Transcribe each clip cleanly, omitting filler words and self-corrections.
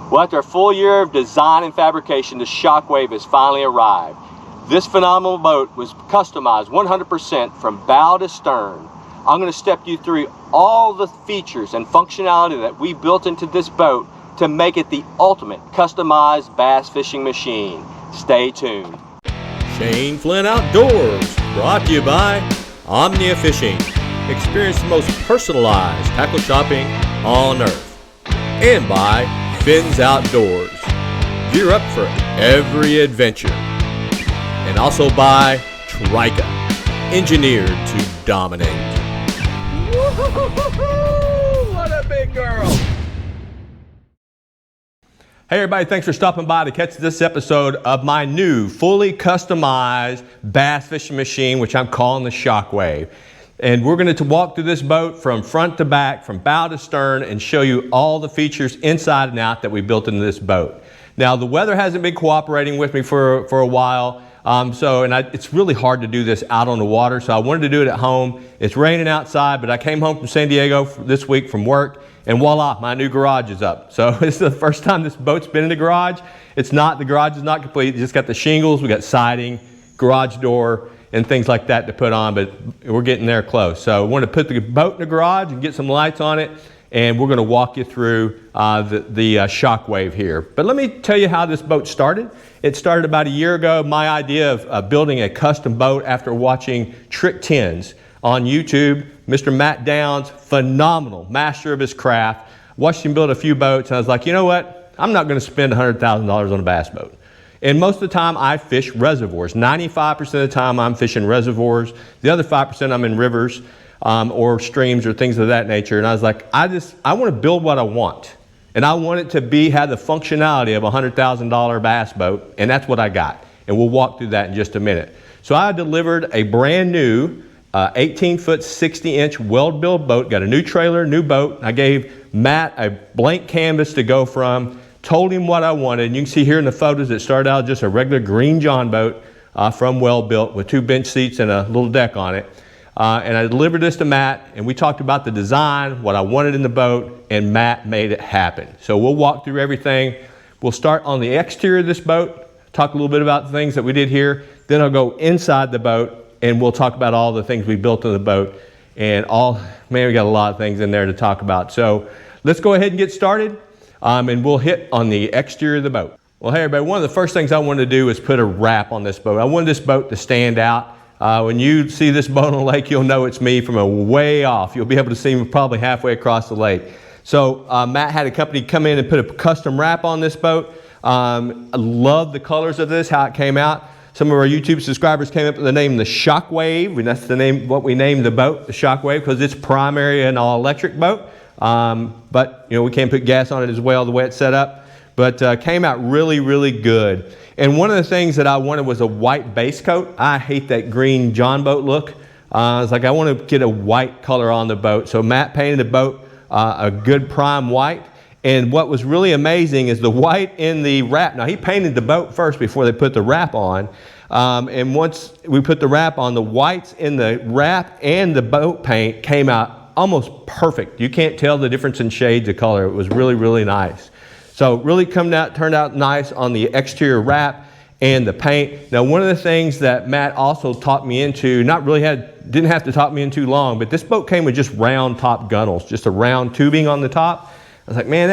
Well, after a full year of design and fabrication, the Shockwave has finally arrived. This phenomenal boat was customized 100% from bow to stern. I'm going to step you through all the features and functionality that we built into this boat to make it the ultimate customized bass fishing machine. Stay tuned. Shane Flint Outdoors, brought to you by Omnia Fishing. Experience the most personalized tackle shopping on earth. And by Finn's Outdoors. Gear up for every adventure. And also by Trika, engineered to dominate. Woo-hoo-hoo-hoo-hoo! What a big girl! Hey everybody, thanks for stopping by to catch this episode of my new fully customized bass fishing machine, which I'm calling the Shockwave. And we're going to walk through this boat from front to back, from bow to stern, and show you all the features inside and out that we built into this boat. Now, the weather hasn't been cooperating with me for a while, it's really hard to do this out on the water, so I wanted to do it at home. It's raining outside, but I came home from San Diego this week from work, and voila, my new garage is up. So this is the first time this boat's been in the garage. The garage is not complete. It's just got the shingles, we got siding, garage door, and things like that to put on, but we're getting there close. So I wanted to put the boat in the garage and get some lights on it, and we're going to walk you through the Shockwave here. But let me tell you how this boat started. It started about a year ago, my idea of building a custom boat after watching Trick 10s on YouTube. Mr. Matt Downs, phenomenal master of his craft. Watched him build a few boats, and I was like, you know what? I'm not going to spend $100,000 on a bass boat. And most of the time I fish reservoirs. 95% of the time I'm fishing reservoirs. The other 5% I'm in rivers or streams or things of that nature. And I was like, I want to build what I want. And I want it to have the functionality of a $100,000 bass boat. And that's what I got. And we'll walk through that in just a minute. So I delivered a brand new 18-foot, 60-inch weld-built boat. Got a new trailer, new boat. I gave Matt a blank canvas to go from. Told him what I wanted. And you can see here in the photos, it started out just a regular green John boat from Well Built with 2 bench seats and a little deck on it. And I delivered this to Matt, and we talked about the design, what I wanted in the boat, and Matt made it happen. So we'll walk through everything. We'll start on the exterior of this boat, talk a little bit about the things that we did here. Then I'll go inside the boat, and we'll talk about all the things we built in the boat. And we got a lot of things in there to talk about. So let's go ahead and get started. And we'll hit on the exterior of the boat. Well, hey everybody, one of the first things I wanted to do is put a wrap on this boat. I wanted this boat to stand out. When you see this boat on the lake, you'll know it's me from a way off. You'll be able to see me probably halfway across the lake. So Matt had a company come in and put a custom wrap on this boat. I love the colors of this, how it came out. Some of our YouTube subscribers came up with the name the Shockwave, and that's the name, what we named the boat, the Shockwave, because it's primary an all-electric boat. But we can't put gas on it as well the way it's set up, but came out really, really good. And one of the things that I wanted was a white base coat. I hate that green John boat look. I was like, I want to get a white color on the boat. So Matt painted the boat a good prime white. And what was really amazing is the white in the wrap. Now he painted the boat first before they put the wrap on. And once we put the wrap on, the whites in the wrap and the boat paint came out almost perfect. You can't tell the difference in shades of color. It was really, really nice. So really turned out nice on the exterior wrap and the paint. Now one of the things that Matt also taught me into, didn't have to talk me in too long, but this boat came with just round top gunnels, just a round tubing on the top. I was like, man,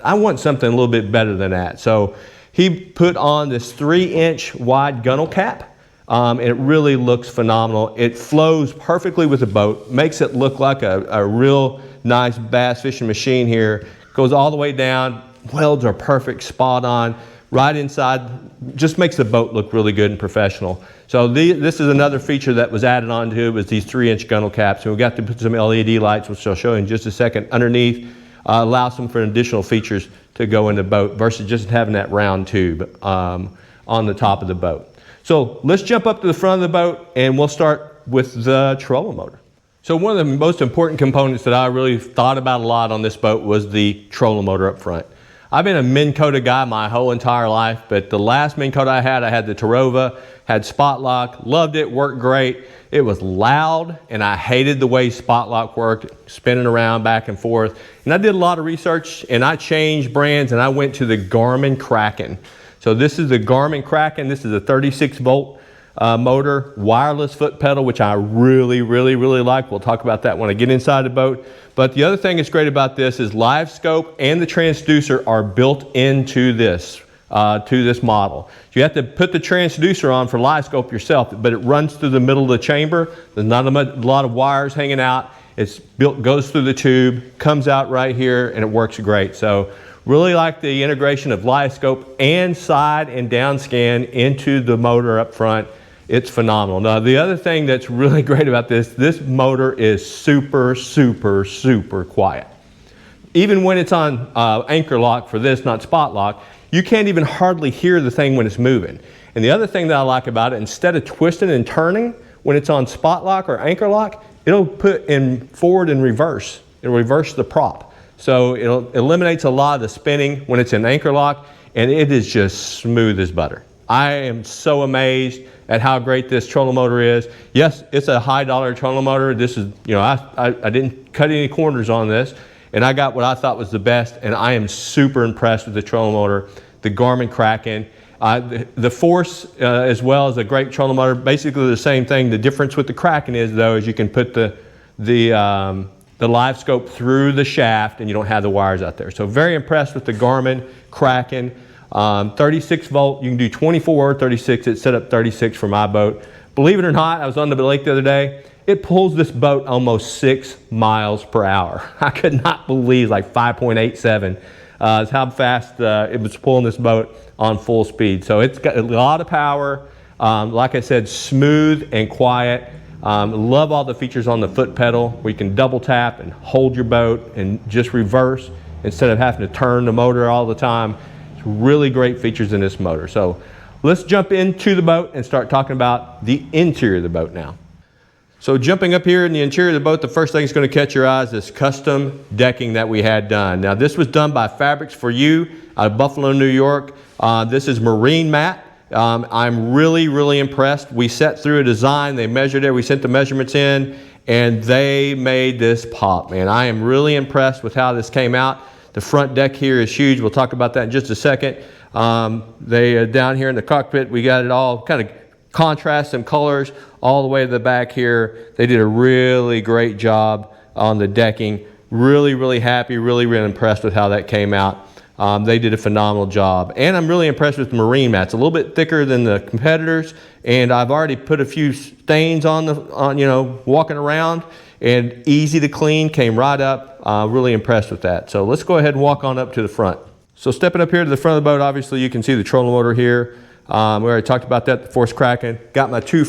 I want something a little bit better than that. So he put on this 3-inch wide gunnel cap. It really looks phenomenal. It flows perfectly with the boat, makes it look like a real nice bass fishing machine here. Goes all the way down, welds are perfect, spot on, right inside, just makes the boat look really good and professional. So this is another feature that was added onto it, was these 3-inch gunnel caps. And we got to put some LED lights, which I'll show you in just a second, underneath, allows some for additional features to go in the boat versus just having that round tube on the top of the boat. So let's jump up to the front of the boat and we'll start with the trolling motor. So one of the most important components that I really thought about a lot on this boat was the trolling motor up front. I've been a Minn Kota guy my whole entire life, but the last Minn Kota I had the Tarova, had spot lock, loved it, worked great. It was loud, and I hated the way spot lock worked, spinning around back and forth. And I did a lot of research, and I changed brands, and I went to the Garmin Kraken. So this is the Garmin Kraken. This is a 36 volt motor, wireless foot pedal, which I really like. We'll talk about that when I get inside the boat. But the other thing that's great about this is live scope and the transducer are built into this model. You have to put the transducer on for live scope yourself, but it runs through the middle of the chamber. There's not a lot of wires hanging out. It's built, goes through the tube, comes out right here, and it works great. So really like the integration of live scope and side and down scan into the motor up front. It's phenomenal. Now, the other thing that's really great about this motor is super quiet. Even when it's on anchor lock for this, not spot lock, you can't even hardly hear the thing when it's moving. And the other thing that I like about it, instead of twisting and turning, when it's on spot lock or anchor lock, it'll put in forward and reverse. It'll reverse the prop. So it eliminates a lot of the spinning when it's in anchor lock, and it is just smooth as butter. I am so amazed at how great this trolling motor is. Yes, it's a high dollar trolling motor. This is, you know, I didn't cut any corners on this, and I got what I thought was the best, and I am super impressed with the trolling motor, the Garmin Kraken. The Force as well is a great trolling motor, basically the same thing. The difference with the Kraken is, though, is you can put the live scope through the shaft and you don't have the wires out there. So very impressed with the Garmin Kraken. 36 volt, you can do 24 or 36. It's set up 36 for my boat. Believe it or not, I was on the lake the other day. It pulls this boat almost 6 miles per hour. I could not believe, like 5.87 is how fast it was pulling this boat on full speed. So it's got a lot of power. Like I said, smooth and quiet. Love all the features on the foot pedal where you can double tap and hold your boat and just reverse instead of having to turn the motor all the time. It's really great features in this motor. So let's jump into the boat and start talking about the interior of the boat now. So jumping up here in the interior of the boat, the first thing that's going to catch your eyes is custom decking that we had done. Now this was done by Fabrics for You out of Buffalo, New York. This is marine mat. I'm really impressed. We set through a design, they measured it, we sent the measurements in, and they made this pop, man. I am really impressed with how this came out. The front deck here is huge. We'll talk about that in just a second. Down here in the cockpit, we got it all kind of contrast some colors all the way to the back here. They did a really great job on the decking. Really happy, really impressed with how that came out. They did a phenomenal job, and I'm really impressed with the marine mats. A little bit thicker than the competitors, and I've already put a few stains on you know, walking around, and easy to clean, came right up. Really impressed with that. So let's go ahead and walk on up to the front. So stepping up here to the front of the boat, obviously you can see the trolling motor here. We already talked about that, the Force Kraken. Got my two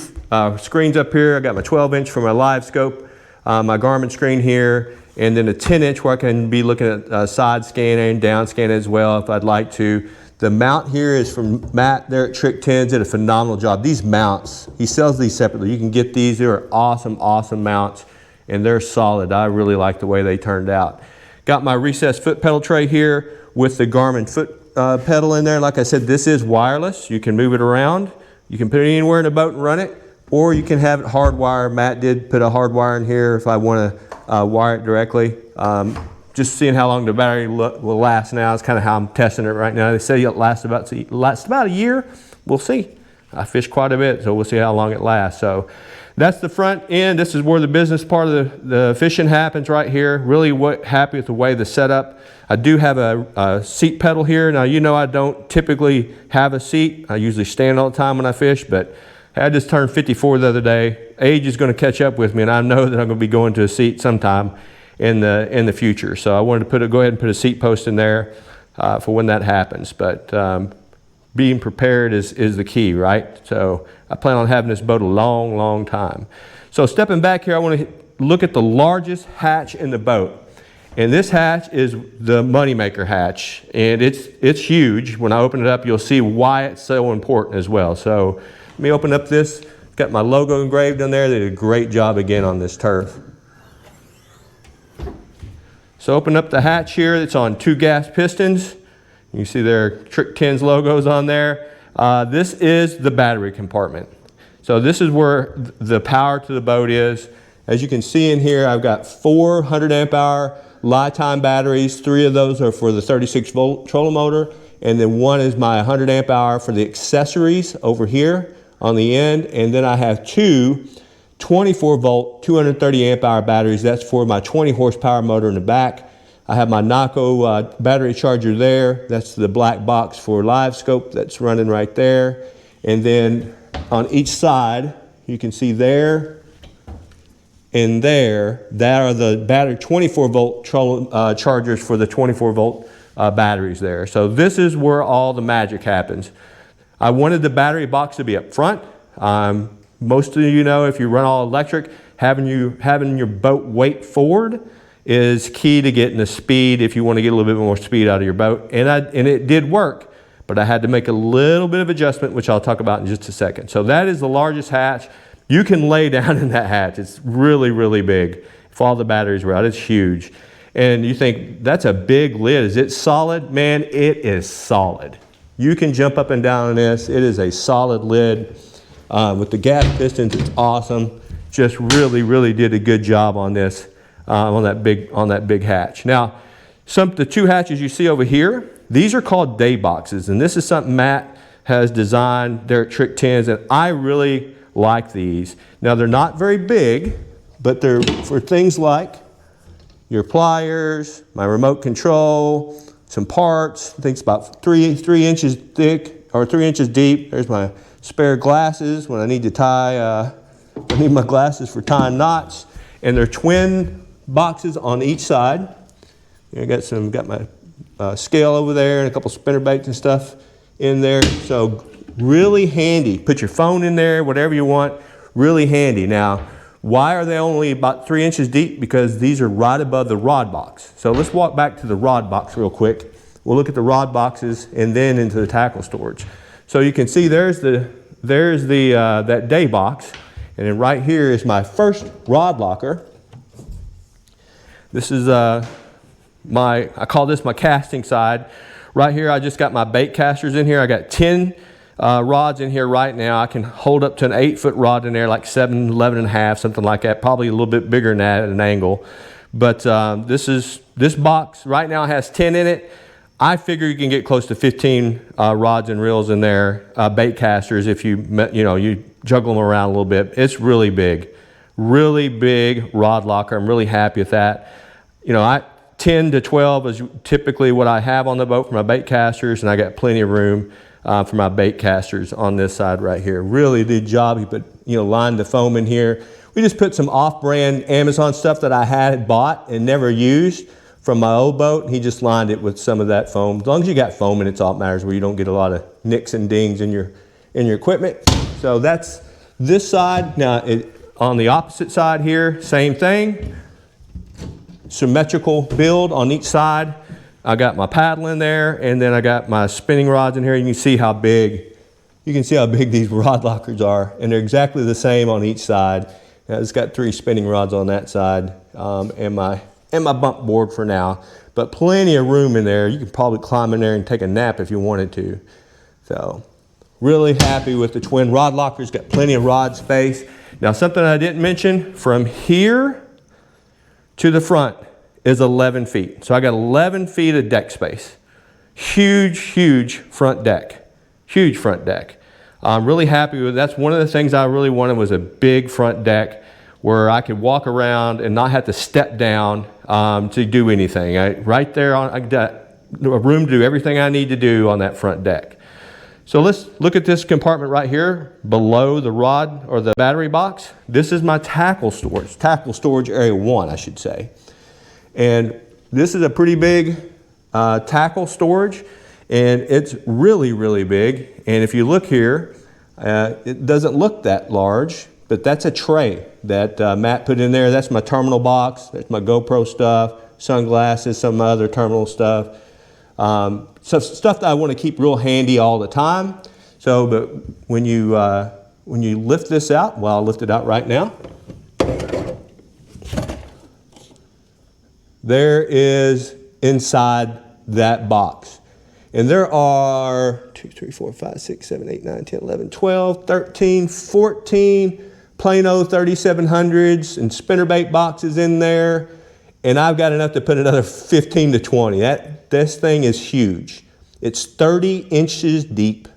screens up here. I got my 12-inch for my live scope, my Garmin screen here, and then a 10-inch where I can be looking at side scanning, down scanning as well if I'd like to. The mount here is from Matt there at Trick 10s, did a phenomenal job. These mounts, he sells these separately. You can get these. They're awesome mounts, and they're solid. I really like the way they turned out. Got my recessed foot pedal tray here with the Garmin foot pedal in there. Like I said, this is wireless. You can move it around. You can put it anywhere in the boat and run it, or you can have it hardwired. Matt did put a hardwire in here if I want to wire it directly. Just seeing how long the battery will last now is kind of how I'm testing it right now. They say it lasts about a year. We'll see. I fish quite a bit, so we'll see how long it lasts. So that's the front end. This is where the business part of the fishing happens right here. Really happy with the way the setup. I do have a seat pedal here. Now, you know I don't typically have a seat. I usually stand all the time when I fish, but I just turned 54 the other day. Age is going to catch up with me, and I know that I'm going to be going to a seat sometime in the future. So I wanted to go ahead and put a seat post in there for when that happens. But being prepared is the key, right? So I plan on having this boat a long time. So stepping back here, I want to look at the largest hatch in the boat. And this hatch is the moneymaker hatch, and it's huge. When I open it up, you'll see why it's so important as well. So let me open up this. Got my logo engraved on there. They did a great job again on this turf. So open up the hatch here. It's on 2 gas pistons. You see their Trick 10's logos on there. This is the battery compartment. So this is where the power to the boat is. As you can see in here, I've got 400 amp hour lifetime batteries. 3 of those are for the 36 volt trolling motor. And then 1 is my 100 amp hour for the accessories over here on the end. And then I have 2 24 volt, 230 amp hour batteries. That's for my 20 horsepower motor in the back. I have my Naco battery charger there. That's the black box for live scope that's running right there. And then on each side, you can see there and there, that are the battery 24 volt chargers for the 24 volt batteries there. So this is where all the magic happens. I wanted the battery box to be up front. Most of you know, if you run all electric, having your boat weight forward is key to getting the speed if you want to get a little bit more speed out of your boat. And it did work, but I had to make a little bit of adjustment, which I'll talk about in just a second. So that is the largest hatch. You can lay down in that hatch. It's really, really big. If all the batteries were out, it's huge. And you think, that's a big lid. Is it solid? Man, it is solid. You can jump up and down on this. It is a solid lid. With the gas pistons, it's awesome. Just really, really did a good job on this, on that big hatch. Now, the 2 hatches you see over here, these are called day boxes, and this is something Matt has designed. They're at Trick 10s, and I really like these. Now, they're not very big, but they're for things like your pliers, my remote control, some parts. I think it's about 3 inches thick or 3 inches deep. There's my spare glasses when I need to tie, I need my glasses for tying knots. And they're twin boxes on each side. I got my scale over there and a couple spinner baits and stuff in there. So really handy. Put your phone in there, whatever you want, really handy. Now, why are they only about 3 inches deep? Because these are right above the rod box. So let's walk back to the rod box real quick. We'll look at the rod boxes and then into the tackle storage. So you can see there's that day box, and then right here is my first rod locker. This is I call this my casting side. Right here I just got my bait casters in here. I got 10 rods in here right now. I can hold up to an 8-foot rod in there, like 7, 11 and a half, something like that. Probably a little bit bigger than that at an angle. But this box right now has 10 in it. I figure you can get close to 15 rods and reels in there, bait casters, if you juggle them around a little bit. It's really big rod locker. I'm really happy with that. 10 to 12 is typically what I have on the boat for my bait casters, and I got plenty of room for my bait casters on this side right here. Really good job. He put, lined the foam in here. We just put some off-brand Amazon stuff that I had bought and never used from my old boat. He just lined it with some of that foam. As long as you got foam in, it's all that matters, where you don't get a lot of nicks and dings in your equipment. So that's this side. Now, on the opposite side here, same thing. Symmetrical build on each side. I got my paddle in there, and then I got my spinning rods in here. You can see how big these rod lockers are, and they're exactly the same on each side. Now, it's got 3 spinning rods on that side, and my bump board for now, but plenty of room in there. You could probably climb in there and take a nap if you wanted to. So really happy with the twin rod lockers. Got plenty of rod space. Now, something I didn't mention, from here to the front is 11 feet. So I got 11 feet of deck space. Huge front deck. Huge front deck. I'm really happy with that. That's one of the things I really wanted, was a big front deck where I could walk around and not have to step down to do anything. Right there, I got a room to do everything I need to do on that front deck. So let's look at this compartment right here below the rod or the battery box. This is my tackle storage area 1, I should say. And this is a pretty big tackle storage, and it's really big. And if you look here, it doesn't look that large, but that's a tray that Matt put in there. That's my terminal box. That's my GoPro stuff, sunglasses, some other terminal stuff. So stuff that I want to keep real handy all the time. So, but when you lift this out, well, I'll lift it out right now. There is inside that box. And there are 2, 3, 4, 5, 6, 7, 8, 9, 10, 11, 12, 13, 14 plain old 3700s and spinnerbait boxes in there. And I've got enough to put another 15 to 20. This thing is huge. It's 30 inches deep.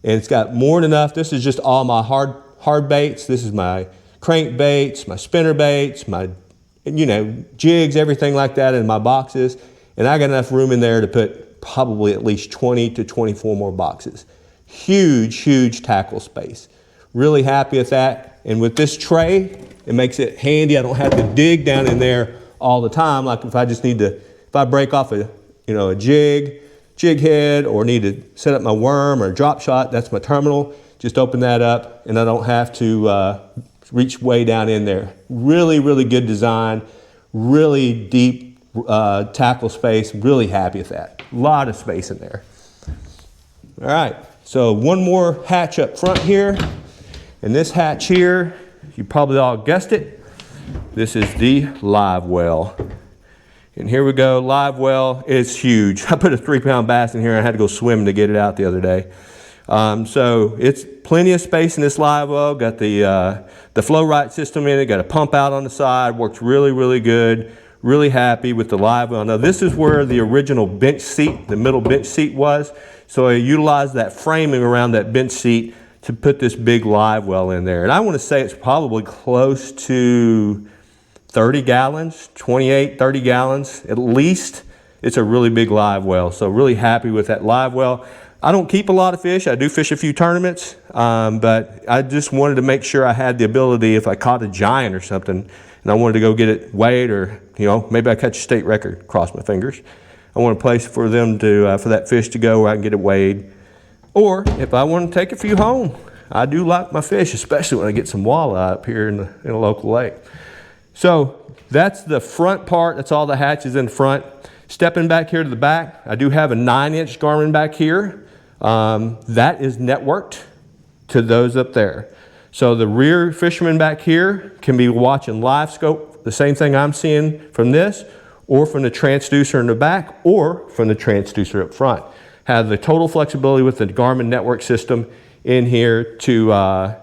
And it's got more than enough. This is just all my hard baits. This is my crankbaits, my spinnerbaits, my jigs, everything like that in my boxes. And I got enough room in there to put probably at least 20 to 24 more boxes. Huge, huge tackle space. Really happy with that. And with this tray, it makes it handy. I don't have to dig down in there all the time. Like if I just need to, if I break off a jig head, or need to set up my worm or drop shot, that's my terminal. Just open that up and I don't have to reach way down in there. Really, really good design. Really deep tackle space. Really happy with that. A lot of space in there. All right, so one more hatch up front here. And this hatch here, you probably all guessed it. This is the Livewell. And here we go, Livewell is huge. I put a 3-pound bass in here and I had to go swim to get it out the other day. So it's plenty of space in this Livewell. Got the flow right system in it, got a pump out on the side, works really, really good. Really happy with the Livewell. Now this is where the original bench seat, the middle bench seat was. So I utilized that framing around that bench seat to put this big Livewell in there. And I want to say it's probably close to 30 gallons, 28, 30 gallons at least. It's a really big Livewell. So really happy with that Livewell. I don't keep a lot of fish. I do fish a few tournaments, but I just wanted to make sure I had the ability if I caught a giant or something and I wanted to go get it weighed, or maybe I catch a state record, cross my fingers. I want a place for them to, for that fish to go where I can get it weighed. Or if I want to take a few home, I do like my fish, especially when I get some walleye up here in a local lake. So that's the front part. That's all the hatches in front. Stepping back here to the back, I do have a 9-inch Garmin back here. That is networked to those up there. So the rear fisherman back here can be watching live scope, the same thing I'm seeing from this, or from the transducer in the back, or from the transducer up front. Have the total flexibility with the Garmin network system in here to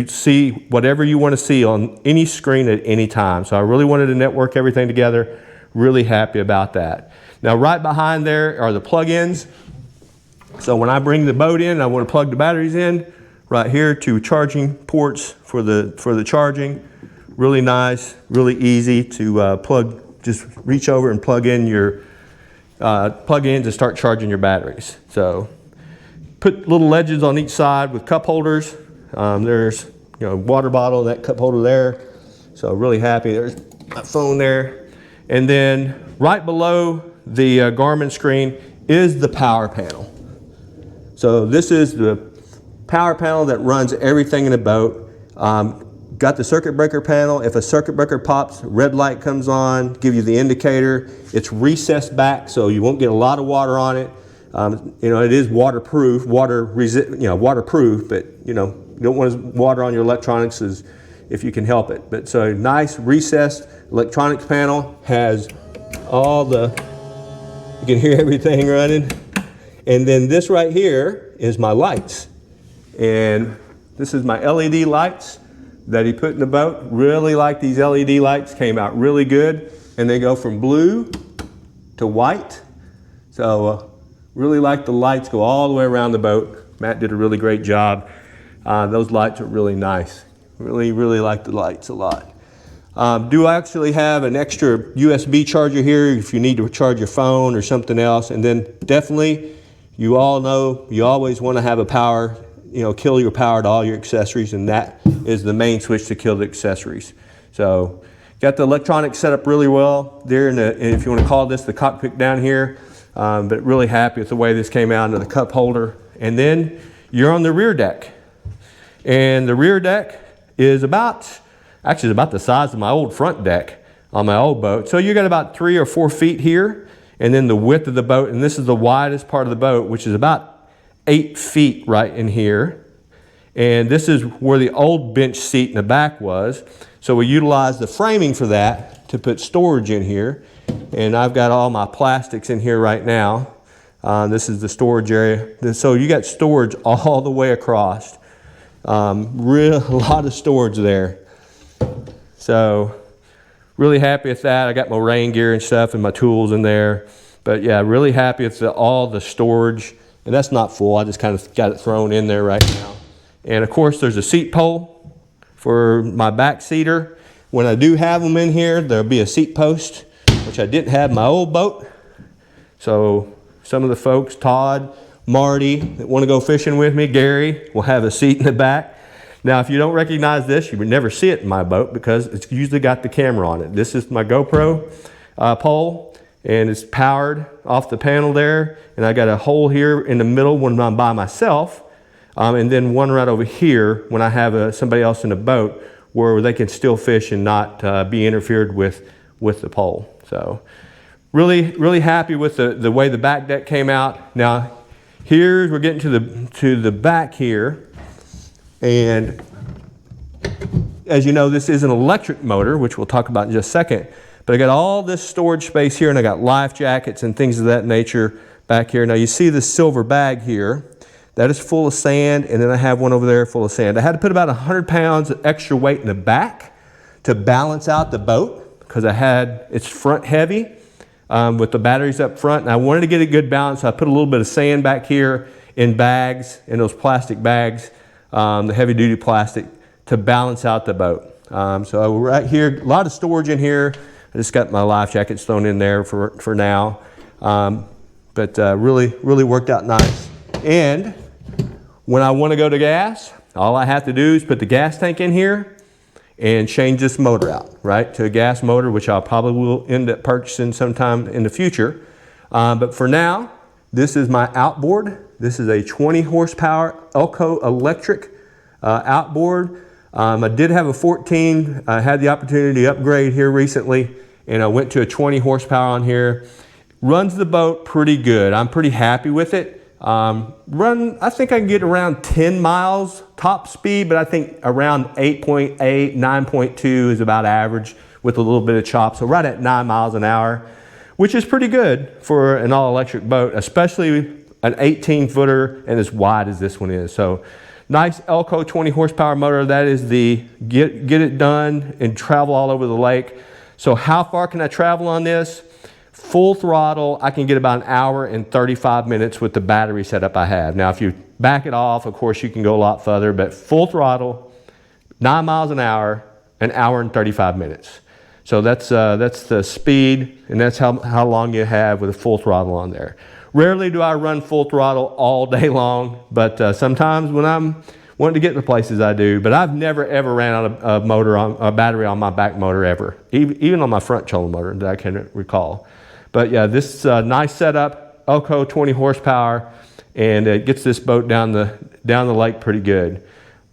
see whatever you want to see on any screen at any time. So I really wanted to network everything together. Really happy about that. Now right behind there are the plug-ins. So when I bring the boat in, I want to plug the batteries in. Right here, 2 charging ports for the charging. Really nice, really easy to plug. Just reach over and plug in your plug-in to start charging your batteries. So put little ledges on each side with cup holders. There's water bottle, that cup holder there. So really happy. There's my phone there. And then right below the Garmin screen is the power panel. So this is the power panel that runs everything in the boat. Got the circuit breaker panel. If a circuit breaker pops, red light comes on, give you the indicator. It's recessed back so you won't get a lot of water on it. It is waterproof, waterproof, but you don't want water on your electronics if you can help it. But so nice recessed electronics panel, has all the, you can hear everything running. And then this right here is my lights. And this is my LED lights that he put in the boat. Really like these LED lights, came out really good. And they go from blue to white. So really like the lights, go all the way around the boat. Matt did a really great job. Those lights are really nice. Really, really like the lights a lot. Do actually have an extra USB charger here if you need to charge your phone or something else. And then definitely, you all know, you always want to have a power, kill your power to all your accessories, and that is the main switch to kill the accessories. So got the electronics set up really well there, and if you want to call this the cockpit down here, but really happy with the way this came out into the cup holder. And then you're on the rear deck. And the rear deck is about the size of my old front deck on my old boat. So you got about 3 or 4 feet here, and then the width of the boat, and this is the widest part of the boat, which is about 8 feet right in here. And this is where the old bench seat in the back was. So we utilized the framing for that to put storage in here. And I've got all my plastics in here right now. This is the storage area. So you got storage all the way across. A lot of storage there. So really happy with that. I got my rain gear and stuff and my tools in there. But yeah, really happy with all the storage. And that's not full. I just kind of got it thrown in there right now. And of course, there's a seat pole for my back seater. When I do have them in here, there'll be a seat post, which I didn't have in my old boat. So some of the folks, Todd, Marty, that want to go fishing with me, Gary, will have a seat in the back. Now, if you don't recognize this, you would never see it in my boat because it's usually got the camera on it. This is my GoPro pole, and it's powered off the panel there. And I got a hole here in the middle when I'm by myself, and then one right over here when I have somebody else in the boat where they can still fish and not be interfered with the pole. So really happy with the way the back deck came out. Now, we're getting to the back here. And as you know, this is an electric motor, which we'll talk about in just a second. But I got all this storage space here, and I got life jackets and things of that nature back here. Now you see this silver bag here. That is full of sand, and then I have one over there full of sand. I had to put about 100 pounds of extra weight in the back to balance out the boat because it's front heavy with the batteries up front. And I wanted to get a good balance, so I put a little bit of sand back here in bags, in those plastic bags. The heavy duty plastic to balance out the boat. So right here, a lot of storage in here. I just got my life jackets thrown in there for now. But really worked out nice. And when I want to go to gas, all I have to do is put the gas tank in here and change this motor out, right, to a gas motor, which I probably will end up purchasing sometime in the future. But for now, this is my Outboard. This is a 20 horsepower Elco electric outboard. I did have a 14. I had the opportunity to upgrade here recently, and I went to a 20 horsepower on here. Runs the boat pretty good. I'm pretty happy with it. I think I can get around 10 miles top speed, but I think around 8.8, 9.2 is about average with a little bit of chop. So right at 9 miles an hour, which is pretty good for an all-electric boat, especially an 18-footer and as wide as this one is. So nice Elco 20 horsepower motor. That is the get it done and travel all over the lake. So how far can I travel on this? Full throttle, I can get about 1 hour and 35 minutes with the battery setup I have. Now, if you back it off, of course, you can go a lot further, but full throttle, 9 miles an hour, 1 hour and 35 minutes. So that's the speed, and that's how long you have with a full throttle on there. Rarely do I run full throttle all day long, but sometimes when I'm wanting to get to places I do. But I've never ever ran out of a battery on my back motor ever, even on my front trolling motor that I can recall. But yeah, this nice setup, Elco 20 horsepower, and it gets this boat down the lake pretty good.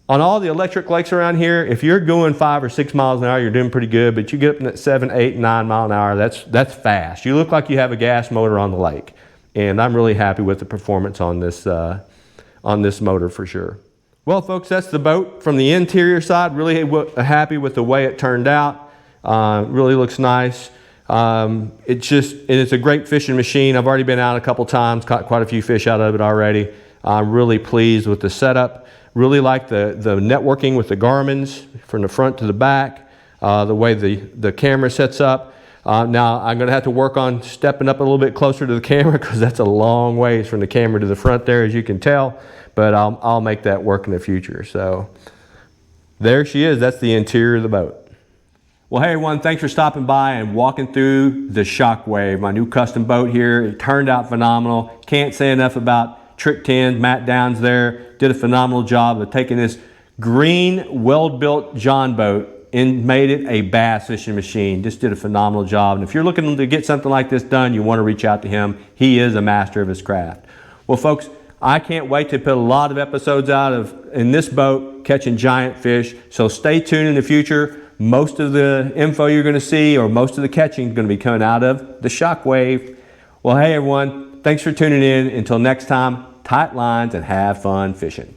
On all the electric lakes around here, if you're going 5 or 6 miles an hour, you're doing pretty good. But you get up in that 7, 8, 9 mile an hour, that's fast. You look like you have a gas motor on the lake. And I'm really happy with the performance on this motor for sure. Well, folks, that's the boat from the interior side. Really happy with the way it turned out. Really looks nice. It's a great fishing machine. I've already been out a couple times, caught quite a few fish out of it already. I'm really pleased with the setup. Really like the networking with the Garmin's from the front to the back, the way the camera sets up. Now I'm going to have to work on stepping up a little bit closer to the camera because that's a long ways from the camera to the front there, as you can tell. But I'll make that work in the future. So there she is. That's the interior of the boat. Well, hey everyone, thanks for stopping by and walking through the Shockwave, my new custom boat here. It turned out phenomenal. Can't say enough about Trick 10. Matt Downs there did a phenomenal job of taking this green, well-built John boat and made it a bass fishing machine. Just did a phenomenal job. And if you're looking to get something like this done, you want to reach out to him. He is a master of his craft. Well, folks, I can't wait to put a lot of episodes out in this boat catching giant fish. So stay tuned in the future. Most of the info you're going to see, or most of the catching, is going to be coming out of the Shockwave. Well, hey everyone, thanks for tuning in. Until next time, tight lines and have fun fishing.